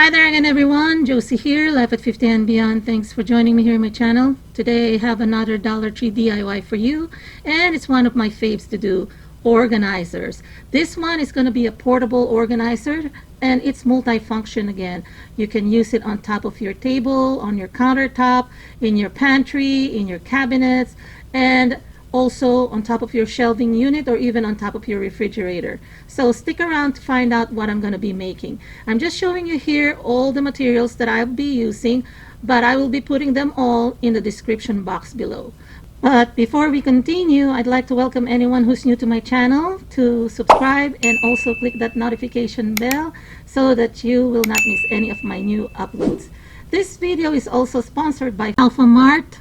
Hi there again everyone, Josie here, Life at 50 and Beyond. Thanks for joining me here on my channel. Today I have another Dollar Tree DIY for you, and it's one of my faves to do, organizers. This one is going to be a portable organizer, and it's multifunction again. You can use it on top of your table, on your countertop, in your pantry, in your cabinets, and also on top of your shelving unit or even on top of your refrigerator. So stick around to find out what I'm going to be making. I'm just showing you here all the materials that I'll be using, but I will be putting them all in the description box below. But before we continue, I'd like to welcome anyone who's new to my channel to subscribe and also click that notification bell so that you will not miss any of my new uploads. This video is also sponsored by Mart.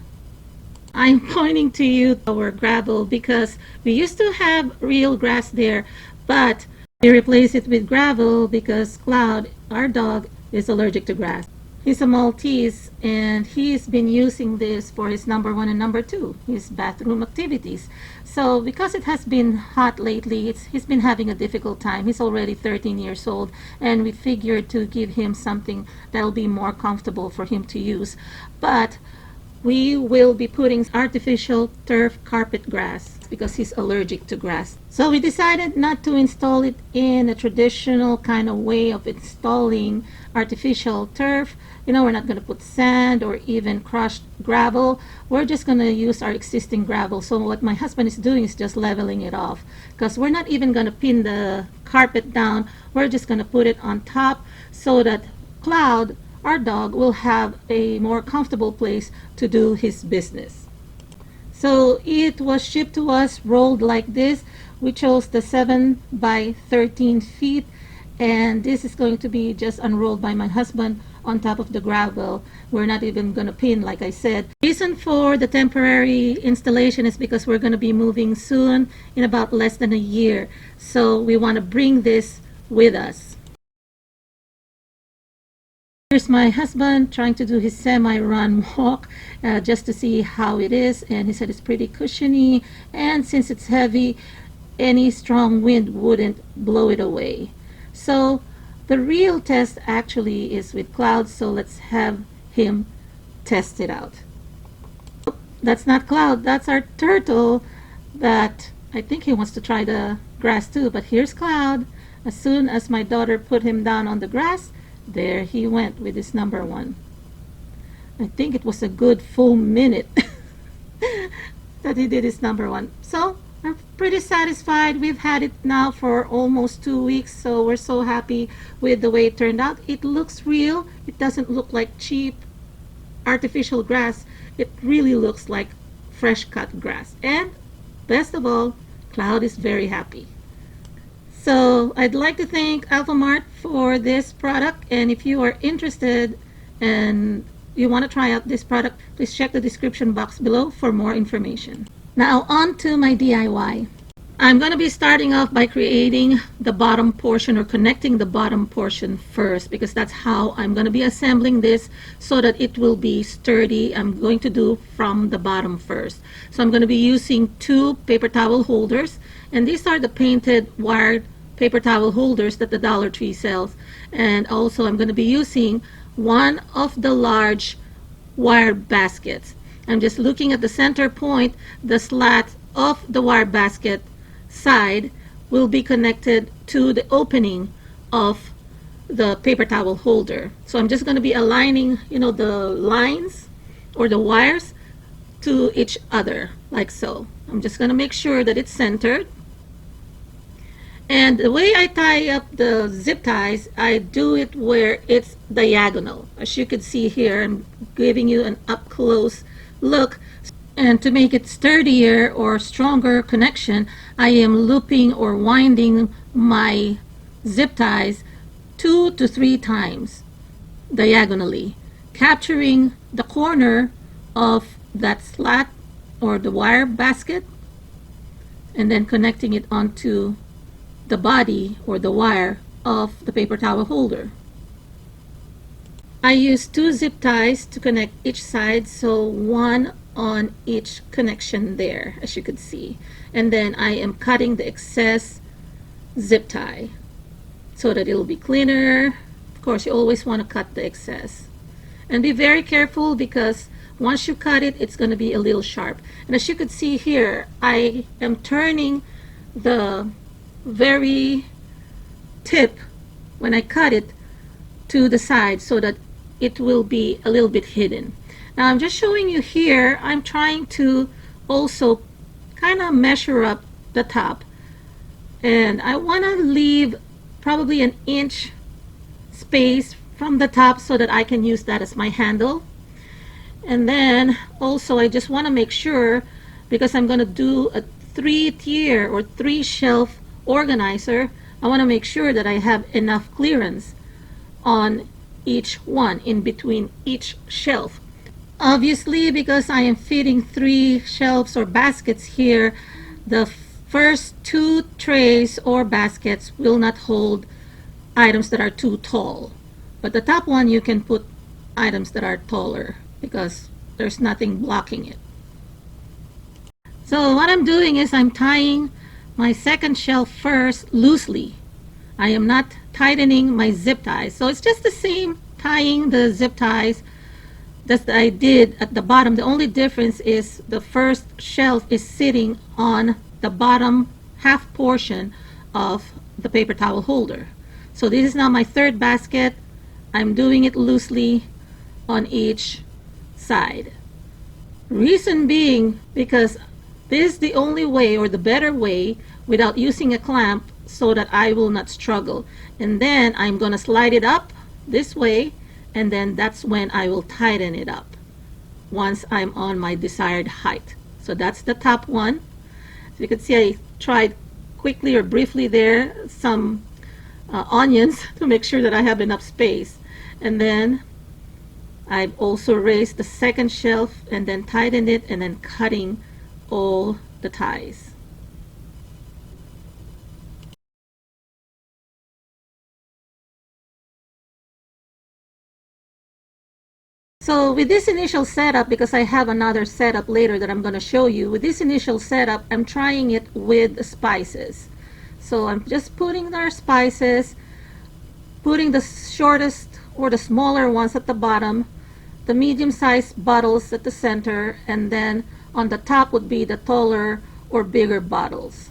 I'm pointing to you our gravel because we used to have real grass there, but we replaced it with gravel because Cloud, our dog, is allergic to grass. He's a Maltese and he's been using this for his number 1 and number 2, his bathroom activities. So because it has been hot lately, he's been having a difficult time. He's already 13 years old, and we figured to give him something that'll be more comfortable for him to use. But we will be putting artificial turf carpet grass because he's allergic to grass. So we decided not to install it in a traditional kind of way of installing artificial turf. You know, we're not going to put sand or even crushed gravel. We're just going to use our existing gravel. So what my husband is doing is just leveling it off, because we're not even going to pin the carpet down. We're just going to put it on top so that Cloud, our dog, will have a more comfortable place to do his business. So it was shipped to us rolled like this. We chose the 7 by 13 feet, and this is going to be just unrolled by my husband on top of the gravel. We're not even going to pin, like I said. The reason for the temporary installation is because we're going to be moving soon, in about less than a year. So we want to bring this with us. Here's my husband trying to do his semi-run walk just to see how it is, and he said it's pretty cushiony, and since it's heavy, any strong wind wouldn't blow it away. So the real test actually is with Cloud, so let's have him test it out. That's not Cloud, that's our turtle that I think he wants to try the grass too. But here's Cloud. As soon as my daughter put him down on the grass, there he went with his number 1. I think it was a good full minute that he did his number 1. So I'm pretty satisfied. We've had it now for almost 2 weeks, so we're so happy with the way it turned out. It looks real. It doesn't look like cheap artificial grass. It really looks like fresh cut grass. And best of all, Cloud is very happy. So I'd like to thank Mart for this product, and if you are interested and you want to try out this product, please check the description box below for more information. Now on to my DIY. I'm going to be starting off by creating the bottom portion, or connecting the bottom portion first, because that's how I'm going to be assembling this so that it will be sturdy. I'm going to do from the bottom first. So I'm going to be using 2 paper towel holders, and these are the painted wired paper towel holders that the Dollar Tree sells. And also I'm going to be using one of the large wire baskets. I'm just looking at the center point. The slat of the wire basket side will be connected to the opening of the paper towel holder. So I'm just going to be aligning, you know, the lines or the wires to each other like so. I'm just going to make sure that it's centered. And the way I tie up the zip ties, I do it where it's diagonal. As you can see here, I'm giving you an up close look. And to make it sturdier or stronger connection, I am looping or winding my zip ties 2 to 3 times diagonally, capturing the corner of that slat or the wire basket, and then connecting it onto the body or the wire of the paper towel holder. I use 2 zip ties to connect each side, so 1 on each connection there, as you can see. And then I am cutting the excess zip tie so that it'll be cleaner, course, you always want to cut the excess. And be very careful, because once you cut it, it's going to be a little sharp. And as you could see here, I am turning the very tip when I cut it to the side so that it will be a little bit hidden. Now I'm just showing you here, I'm trying to also kind of measure up the top, and I want to leave probably an inch space from the top so that I can use that as my handle. And then also I just want to make sure, because I'm going to do a 3-tier or 3-shelf organizer, I want to make sure that I have enough clearance on each one, in between each shelf. Obviously, because I am fitting 3 shelves or baskets here, the first 2 trays or baskets will not hold items that are too tall. But the top one, you can put items that are taller because there's nothing blocking it. So what I'm doing is I'm tying my second shelf first loosely. I am not tightening my zip ties. So it's just the same tying the zip ties that I did at the bottom. The only difference is the first shelf is sitting on the bottom half portion of the paper towel holder. So this is now my third basket. I'm doing it loosely on each side. Reason being, because this is the only way, or the better way, without using a clamp, so that I will not struggle. And then I'm going to slide it up this way, and then that's when I will tighten it up once I'm on my desired height. So that's the top one. So you can see I tried quickly or briefly there some onions to make sure that I have enough space. And then I've also raised the second shelf and then tightened it, and then cutting all the ties. So with this initial setup, because I have another setup later that I'm going to show you, with this initial setup, I'm trying it with spices. So I'm just putting our spices, putting the shortest or the smaller ones at the bottom, the medium-sized bottles at the center, and then on the top would be the taller or bigger bottles.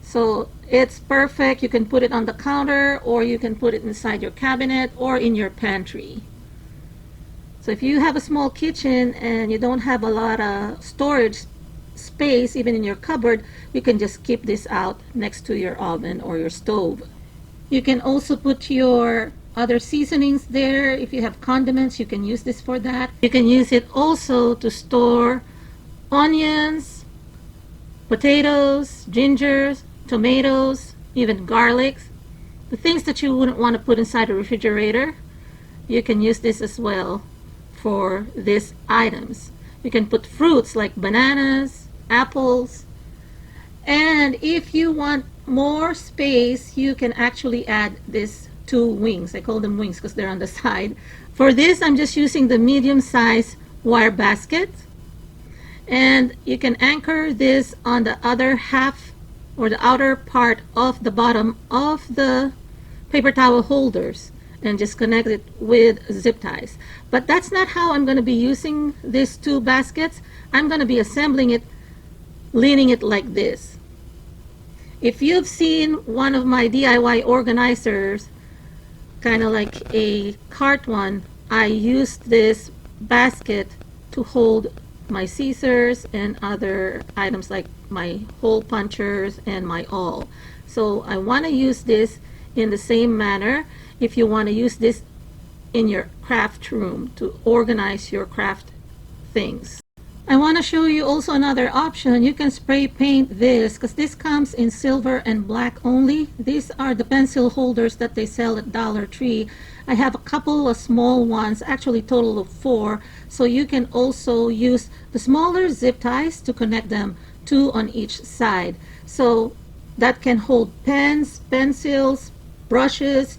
So it's perfect. You can put it on the counter, or you can put it inside your cabinet or in your pantry. So if you have a small kitchen and you don't have a lot of storage space, even in your cupboard, you can just keep this out next to your oven or your stove. You can also put your other seasonings there. If you have condiments, you can use this for that. You can use it also to store onions, potatoes, gingers, tomatoes, even garlic. The things that you wouldn't want to put inside a refrigerator, you can use this as well for these items. You can put fruits like bananas, apples, and if you want more space, you can actually add these 2 wings. I call them wings because they're on the side. For this, I'm just using the medium-sized wire basket, and you can anchor this on the other half or the outer part of the bottom of the paper towel holders and just connect it with zip ties. But that's not how I'm going to be using these 2 baskets. I'm going to be assembling it, leaning it like this. If you've seen one of my DIY organizers, kind of like a cart one, I used this basket to hold my scissors and other items like my hole punchers and my awl. So I want to use this in the same manner if you want to use this in your craft room to organize your craft things. I want to show you also another option. You can spray paint this, because this comes in silver and black only. These are the pencil holders that they sell at Dollar Tree. I have a couple of small ones, actually total of 4. So you can also use the smaller zip ties to connect them, 2 on each side. So that can hold pens, pencils, brushes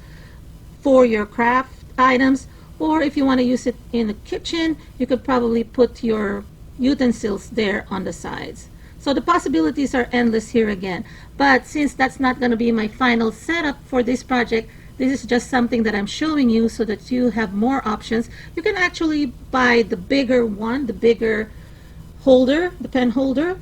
for your craft items. Or if you want to use it in the kitchen, you could probably put your utensils there on the sides. So the possibilities are endless here again. But since that's not going to be my final setup for this project, This is just something that I'm showing you so that you have more options. You can actually buy the bigger one, the bigger holder, the pen holder,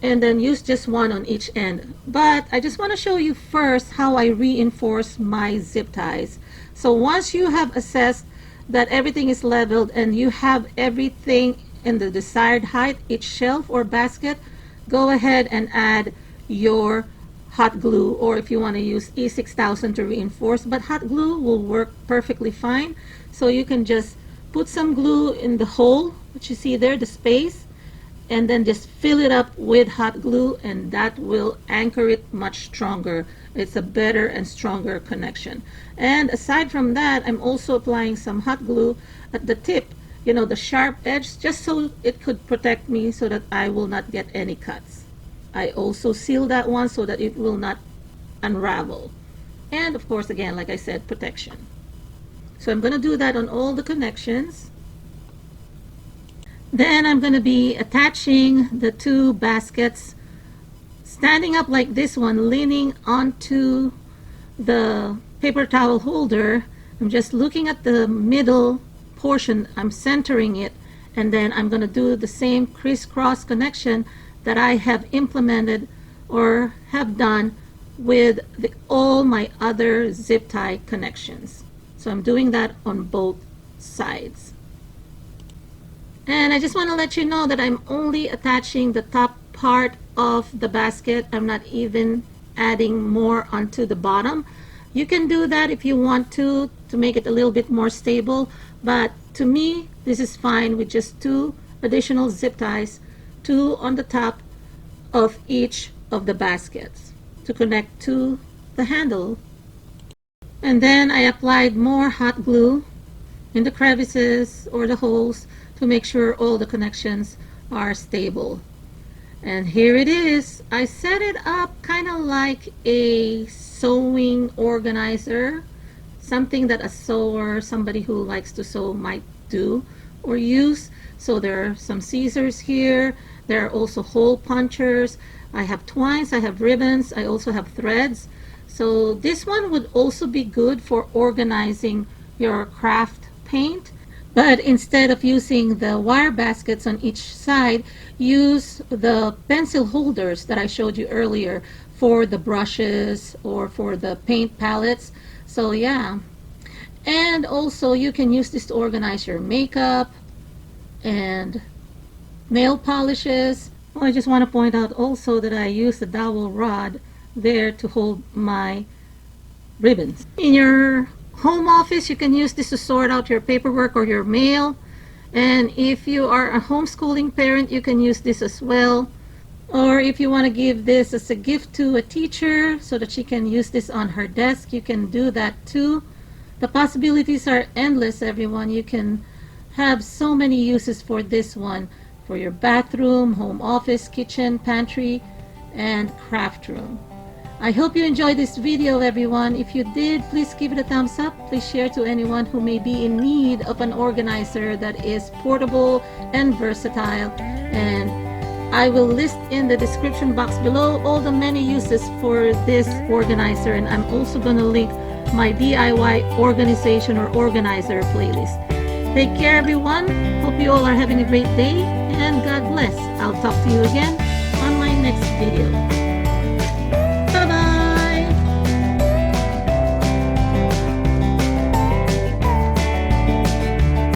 and then use just one on each end. But I just want to show you first how I reinforce my zip ties. So once you have assessed that everything is leveled and you have everything in the desired height, each shelf or basket, go ahead and add your hot glue, or if you want to use E6000 to reinforce, but hot glue will work perfectly fine. So you can just put some glue in the hole, which you see there, the space, and then just fill it up with hot glue, and that will anchor it much stronger. It's a better and stronger connection. And aside from that, I'm also applying some hot glue at the tip, you know, the sharp edge, just so it could protect me so that I will not get any cuts. I also seal that one so that it will not unravel. And of course, again, like I said, protection. So I'm going to do that on all the connections. Then I'm going to be attaching the two baskets, standing up like this one, leaning onto the paper towel holder. I'm just looking at the middle portion, I'm centering it, and then I'm going to do the same crisscross connection that I have implemented or have done with all my other zip tie connections. So I'm doing that on both sides. And I just want to let you know that I'm only attaching the top part of the basket. I'm not even adding more onto the bottom. You can do that if you want to make it a little bit more stable, but to me this is fine with just two additional zip ties, two on the top of each of the baskets to connect to the handle. And then I applied more hot glue in the crevices or the holes to make sure all the connections are stable. And here it is. I set it up kind of like a sewing organizer, something that a sewer, somebody who likes to sew, might do or use. So there are some scissors here. There are also hole punchers. I have twines, I have ribbons, I also have threads. So this one would also be good for organizing your craft paint. But instead of using the wire baskets on each side, use the pencil holders that I showed you earlier for the brushes or for the paint palettes. So yeah. And also you can use this to organize your makeup and nail polishes. Well, I just want to point out also that I use the dowel rod there to hold my ribbons. In your home office, you can use this to sort out your paperwork or your mail. And if you are a homeschooling parent, you can use this as well. Or if you want to give this as a gift to a teacher so that she can use this on her desk, you can do that too. The possibilities are endless, everyone. You can have so many uses for this one, for your bathroom, home office, kitchen, pantry, and craft room. I hope you enjoyed this video, everyone. If you did, please give it a thumbs up. Please share to anyone who may be in need of an organizer that is portable and versatile. And I will list in the description box below all the many uses for this organizer, and I'm also going to link my DIY organization or organizer playlist. Take care, everyone. Hope you all are having a great day, and God bless. I'll talk to you again on my next video.